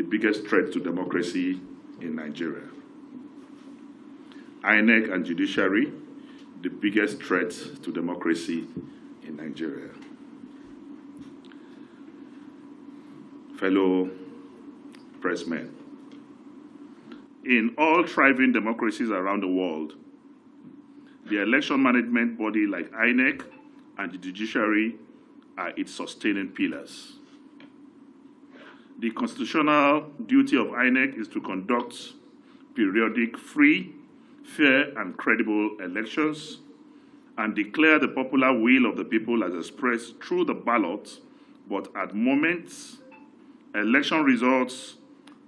biggest threat to democracy in Nigeria. INEC and Judiciary, the biggest threat to democracy in Nigeria. Fellow pressmen, in all thriving democracies around the world, the election management body like INEC and the judiciary are its sustaining pillars. The constitutional duty of INEC is to conduct periodic, free, fair, and credible elections and declare the popular will of the people as expressed through the ballot, but at moments, election results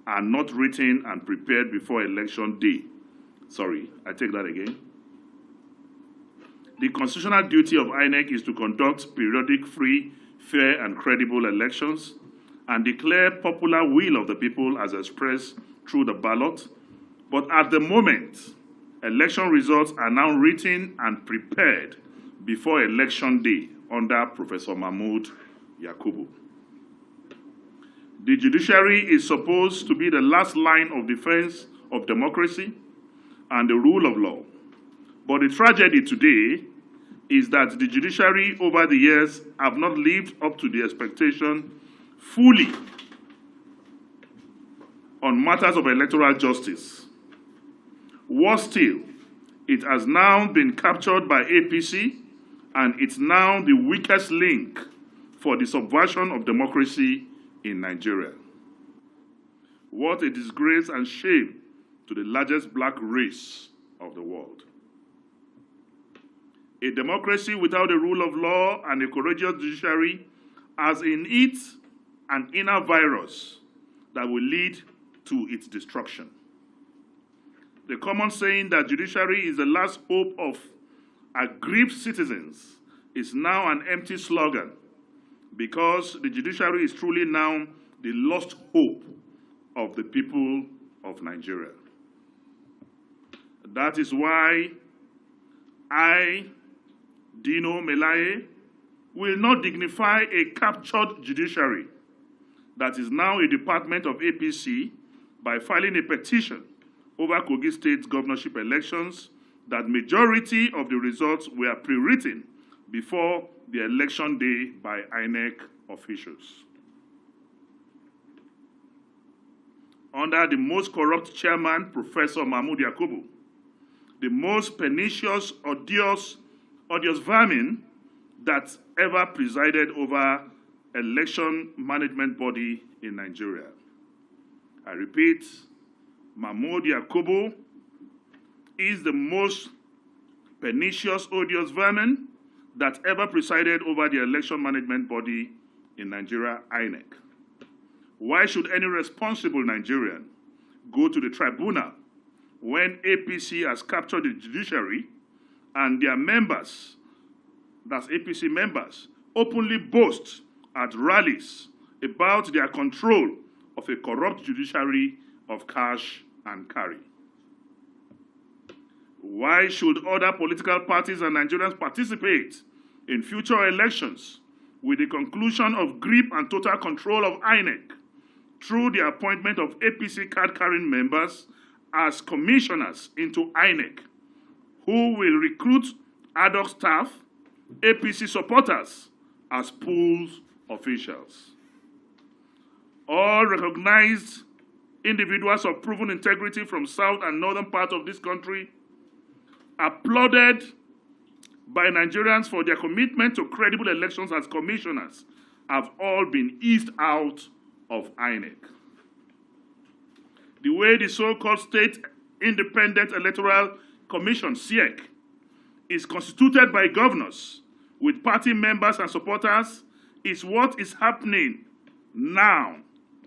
are not written and prepared before election day. Sorry, I take that again. The constitutional duty of INEC is to conduct periodic, free, fair, and credible elections and declare popular will of the people as expressed through the ballot, but at the moment, election results are now written and prepared before election day under Professor Mahmood Yakubu. The judiciary is supposed to be the last line of defense of democracy and the rule of law. But the tragedy today is that the judiciary over the years have not lived up to the expectation fully on matters of electoral justice. Worse still, it has now been captured by APC, and it's now the weakest link for the subversion of democracy in Nigeria. What a disgrace and shame to the largest black race of the world. A democracy without a rule of law and a courageous judiciary has in it an inner virus that will lead to its destruction. The common saying that judiciary is the last hope of aggrieved citizens is now an empty slogan, because the judiciary is truly now the lost hope of the people of Nigeria. That is why I, Dino, Melaye, will not dignify a captured judiciary that is now a department of APC by filing a petition over Kogi State's governorship elections that majority of the results were pre-written before the election day by INEC officials. Under the most corrupt chairman, Professor Mahmood Yakubu, the most pernicious, odious vermin that ever presided over election management body in Nigeria. I repeat, Mahmood Yakubu is the most pernicious, odious vermin that ever presided over the election management body in Nigeria, INEC. Why should any responsible Nigerian go to the tribunal when APC has captured the judiciary and their members, that's APC members, openly boast at rallies about their control of a corrupt judiciary of cash and carry? Why should other political parties and Nigerians participate in future elections with the conclusion of grip and total control of INEC through the appointment of APC card-carrying members as commissioners into INEC, who will recruit ad hoc staff, APC supporters, as pools officials? All recognized individuals of proven integrity from south and northern parts of this country, applauded by Nigerians for their commitment to credible elections as commissioners, have all been eased out of INEC. The way the so-called State Independent Electoral Commission, SIEC, is constituted by governors with party members and supporters is what is happening now.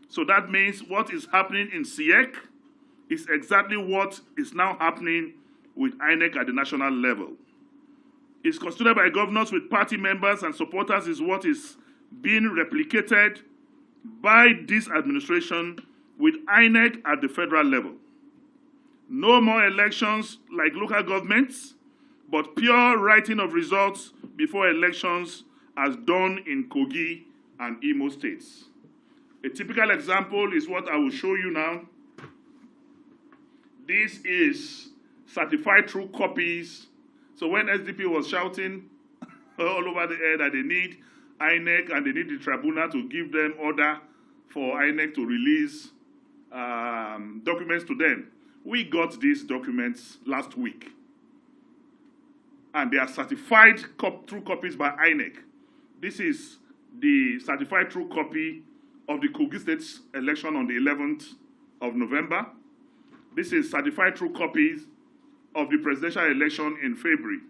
So that means what is happening in SIEC is exactly what is now happening with INEC at the national level. It's constituted by governors with party members and supporters is what is being replicated by this administration with INEC at the federal level. No more elections like local governments, but pure writing of results before elections as done in Kogi and Imo states. A typical example is what I will show you now. This is certified true copies. So when SDP was shouting all over the air that they need INEC and they need the tribunal to give them order for INEC to release documents to them, we got these documents last week. And they are certified true copies by INEC. This is the certified true copy of the Kogi State election on the 11th of November. This is certified true copies of the presidential election in February.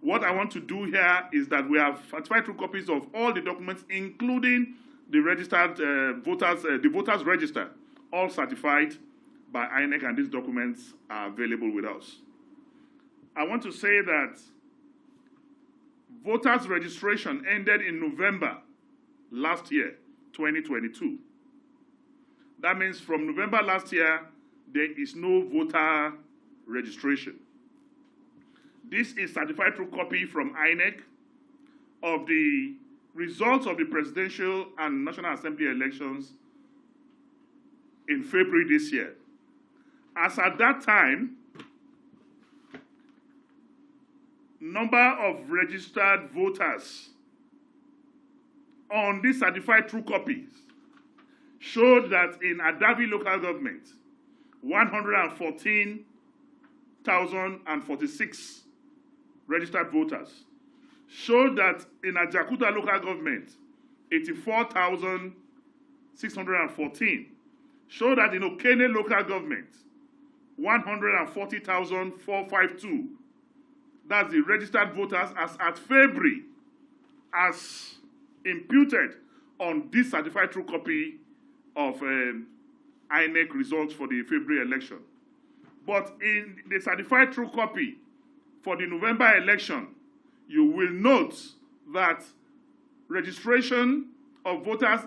What I want to do here is that we have certified true copies of all the documents, including the registered the voters register, all certified by INEC, and these documents are available with us. I want to say that voters registration ended in November last year, 2022. That means from November last year, there is no voter registration. This is certified true copy from INEC of the results of the presidential and National Assembly elections in February this year. As at that time, number of registered voters on these certified true copies showed that in Adavi local government, 114,046 registered voters. Showed that in Ajakuta local government, 84,614. Showed that in Okene local government, 140,452. That's the registered voters as at February, as imputed on this certified true copy of INEC results for the February election. But in the certified true copy for the November election, you will note that registration of voters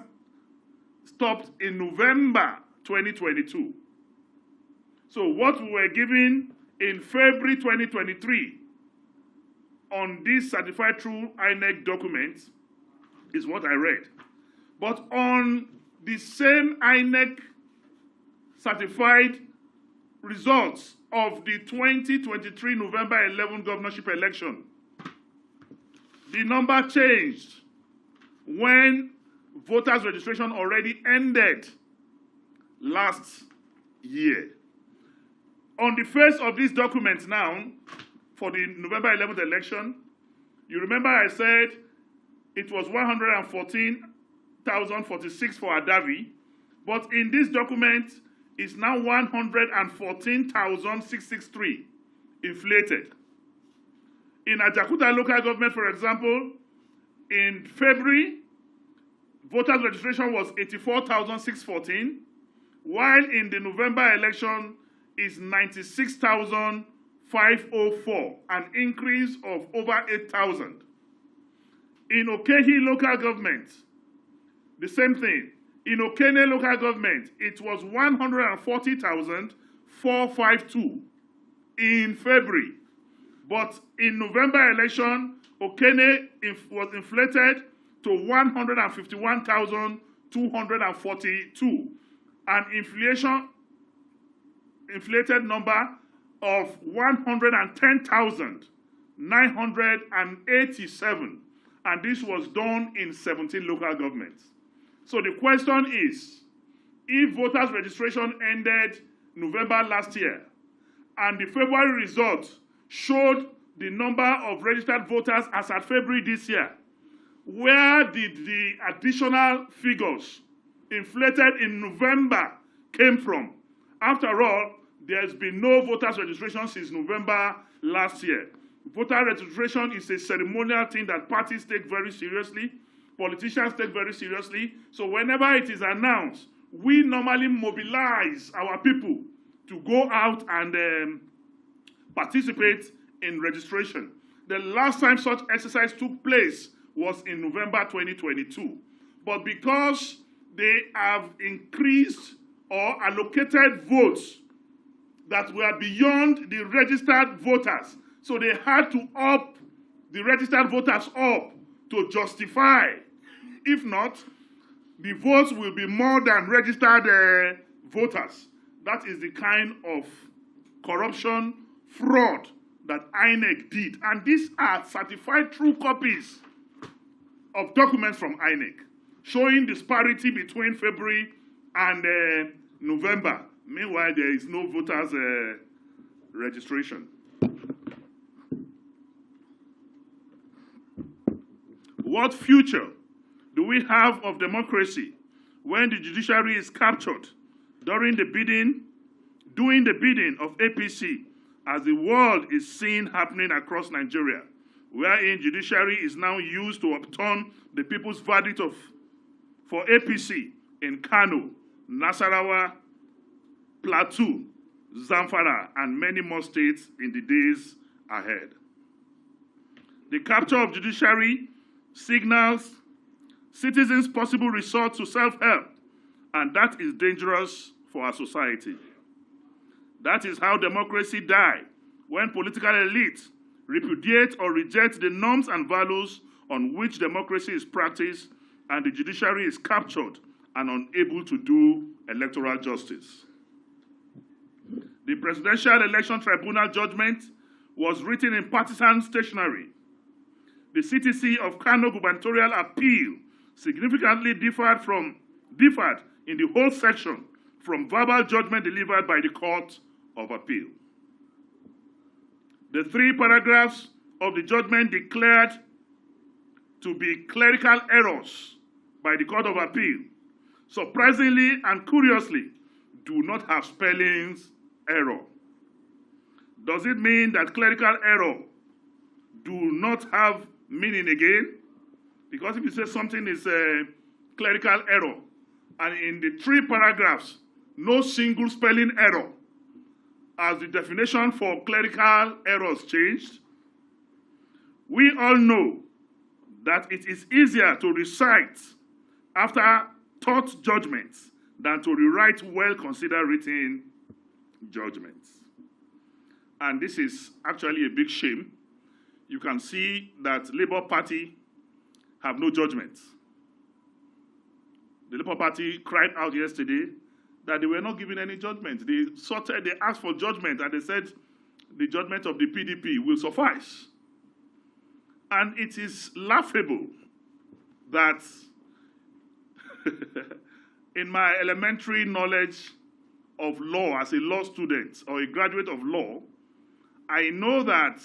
stopped in November 2022. So what we were given in February 2023 on this certified true INEC document is what I read. But on the same INEC certified results of the 2023 November 11 governorship election, the number changed when voters registration already ended last year. On the face of this document now, for the November 11th election, you remember I said it was 114,046 for Adavi, but in this document, it's now 114,663 inflated. In Ajakuta local government, for example, in February, voters registration was 84,614, while in the November election is 96,504, an increase of over 8,000. In Okehi local government, the same thing. In Okene local government, it was 140,452 in February. But in November election, Okene was inflated to 151,242, an inflated number of 110,987, and this was done in 17 local governments. So the question is, if voters registration ended November last year, and the February results showed the number of registered voters as at February this year, where did the additional figures inflated in November came from? After all, there's been no voters registration since November last year. Voter registration is a ceremonial thing that parties take very seriously, politicians take very seriously. So whenever it is announced, we normally mobilize our people to go out and participate in registration. The last time such exercise took place was in November 2022. But because they have increased or allocated votes that were beyond the registered voters, so they had to up the registered voters up to justify. If not, the votes will be more than registered voters. That is the kind of corruption, fraud that INEC did. And these are certified true copies of documents from INEC showing disparity between February and November. Meanwhile, there is no voters registration. What future do we have of democracy when the judiciary is captured doing the bidding of APC, as the world is seeing happening across Nigeria, wherein judiciary is now used to overturn the people's verdict for APC in Kano, Nasarawa, Plateau, Zamfara, and many more states in the days ahead. The capture of judiciary signals citizens' possible resort to self-help, and that is dangerous for our society. That is how democracy dies, when political elites repudiate or reject the norms and values on which democracy is practiced, and the judiciary is captured and unable to do electoral justice. The Presidential Election Tribunal judgment was written in partisan stationery. The CTC of Kano gubernatorial appeal significantly differed in the whole section from verbal judgment delivered by the Court of Appeal. The 3 paragraphs of the judgment declared to be clerical errors by the Court of Appeal, surprisingly and curiously, do not have spellings error. Does it mean that clerical error do not have meaning again? Because if you say something is a clerical error, and in the 3 paragraphs, no single spelling error, as the definition for clerical errors changed, we all know that it is easier to recite after taught judgments than to rewrite well-considered written judgments. And this is actually a big shame. You can see that Labour Party have no judgment. The Labour Party cried out yesterday that they were not given any judgment. They asked for judgment, and they said the judgment of the PDP will suffice. And it is laughable that in my elementary knowledge of law as a law student or a graduate of law, I know that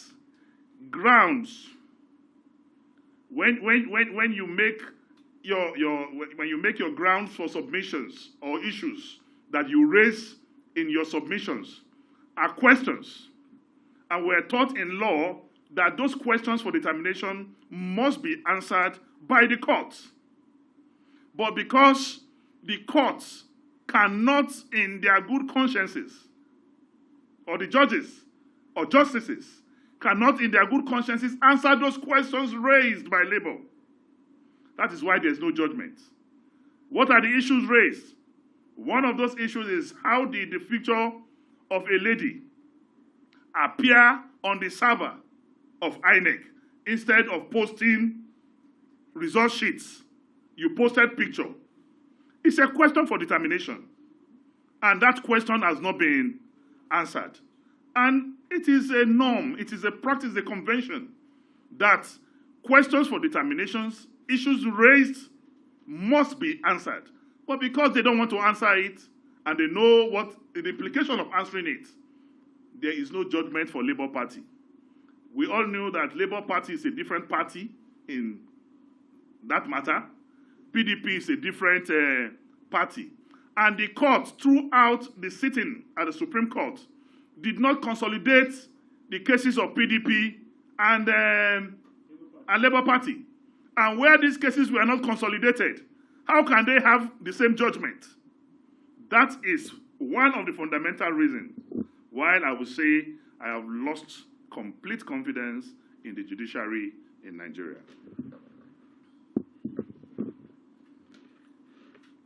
grounds, when you make your grounds for submissions or issues that you raise in your submissions are questions, and we're taught in law that those questions for determination must be answered by the courts. But because the courts cannot, in their good consciences, or the judges or justices cannot, in their good consciences, answer those questions raised by Labour, that is why there's no judgment. What are the issues raised? One of those issues is, how did the picture of a lady appear on the server of INEC instead of posting result sheets? You posted picture. It's a question for determination. And that question has not been answered. And it is a norm, it is a practice, a convention, that questions for determinations, issues raised, must be answered. But because they don't want to answer it, and they know what the implication of answering it, there is no judgment for Labour Party. We all knew that Labour Party is a different party in that matter. PDP is a different party. And the court, throughout the sitting at the Supreme Court, did not consolidate the cases of PDP and Labour Party. And where these cases were not consolidated, how can they have the same judgment? That is one of the fundamental reasons why I would say I have lost complete confidence in the judiciary in Nigeria.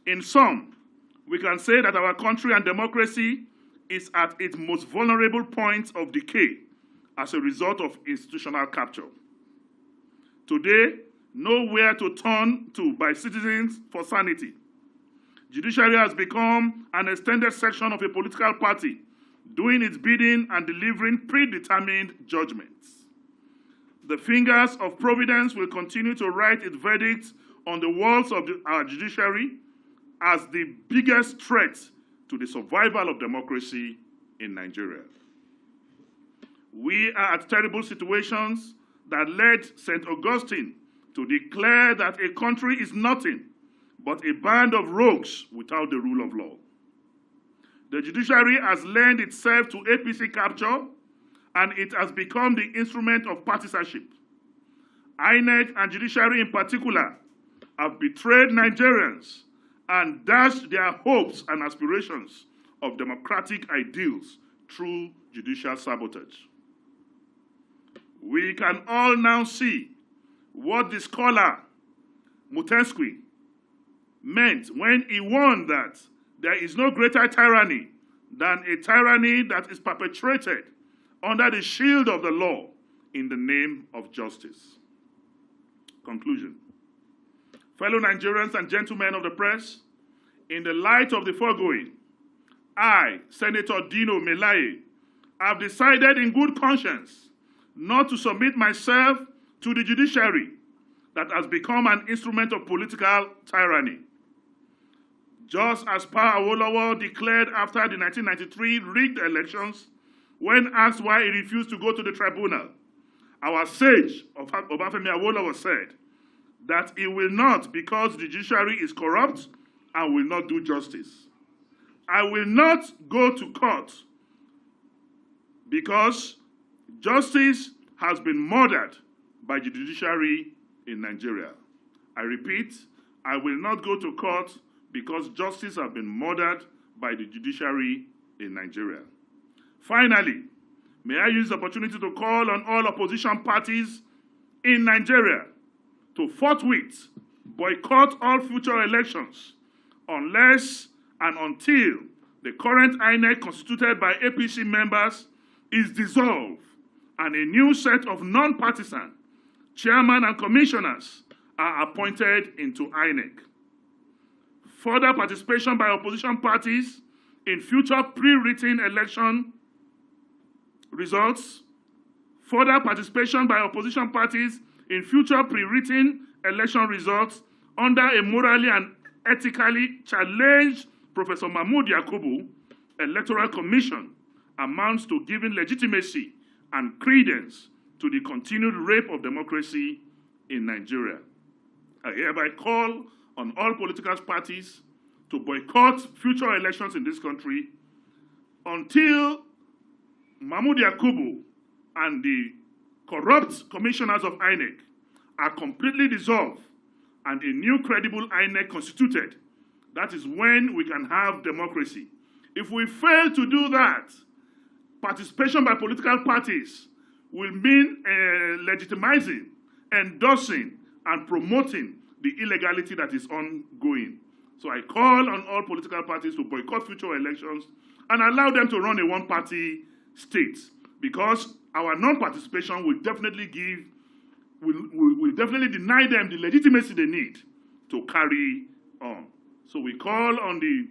In sum, we can say that our country and democracy is at its most vulnerable point of decay as a result of institutional capture. Today, nowhere to turn to by citizens for sanity. Judiciary has become an extended section of a political party, doing its bidding and delivering predetermined judgments. The fingers of providence will continue to write its verdict on the walls of our judiciary as the biggest threat to the survival of democracy in Nigeria. We are at terrible situations that led St. Augustine to declare that a country is nothing but a band of rogues without the rule of law. The judiciary has lent itself to APC capture, and it has become the instrument of partisanship. INEC and Judiciary in particular have betrayed Nigerians and dashed their hopes and aspirations of democratic ideals through judicial sabotage. We can all now see what the scholar Montesquieu meant when he warned that there is no greater tyranny than a tyranny that is perpetrated under the shield of the law in the name of justice. Conclusion. Fellow Nigerians and gentlemen of the press, in the light of the foregoing, I, Senator Dino Melaye, have decided in good conscience not to submit myself to the judiciary that has become an instrument of political tyranny. Just as Pa Awolowo declared after the 1993 rigged elections, when asked why he refused to go to the tribunal, our sage, Obafemi Awolowo, said that he will not because the judiciary is corrupt and will not do justice. I will not go to court because justice has been murdered by the judiciary in Nigeria. I repeat, I will not go to court because justice has been murdered by the judiciary in Nigeria. Finally, may I use the opportunity to call on all opposition parties in Nigeria to forthwith boycott all future elections unless and until the current INEC constituted by APC members is dissolved and a new set of non-partisan chairmen and commissioners are appointed into INEC. Further participation by opposition parties in future pre-written election results, further participation by opposition parties in future pre-written election results under a morally and ethically challenged Professor Mahmood Yakubu Electoral Commission amounts to giving legitimacy and credence to the continued rape of democracy in Nigeria. I hereby call on all political parties to boycott future elections in this country until Mahmood Yakubu and the corrupt commissioners of INEC are completely dissolved and a new credible INEC constituted. That is when we can have democracy. If we fail to do that, participation by political parties will mean legitimizing, endorsing, and promoting the illegality that is ongoing. So I call on all political parties to boycott future elections and allow them to run a one-party state, because our non-participation will definitely will definitely deny them the legitimacy they need to carry on. So we call on the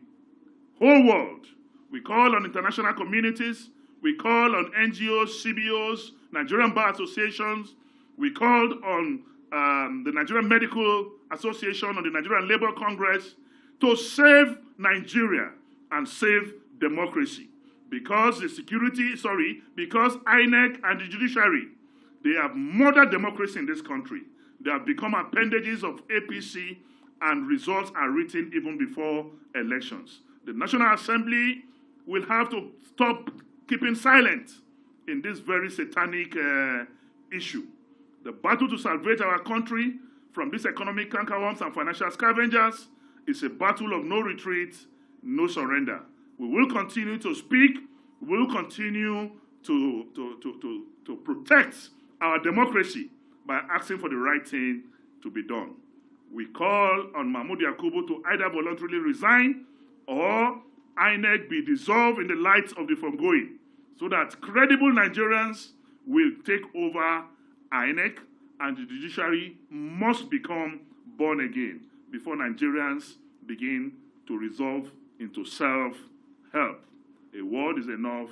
whole world, we call on international communities, we call on NGOs, CBOs, Nigerian Bar Associations, we called on the Nigerian Medical Association, on the Nigerian Labour Congress, to save Nigeria and save democracy. Because because INEC and the judiciary, they have murdered democracy in this country. They have become appendages of APC, and results are written even before elections. The National Assembly will have to stop keeping silent in this very satanic issue. The battle to salvage our country from these economic cankerworms and financial scavengers is a battle of no retreat, no surrender. We will continue to speak. We will continue to protect our democracy by asking for the right thing to be done. We call on Mahmood Yakubu to either voluntarily resign or INEC be dissolved in the light of the foregoing, so that credible Nigerians will take over INEC and the judiciary must become born again before Nigerians begin to resolve into self-help. A word is enough.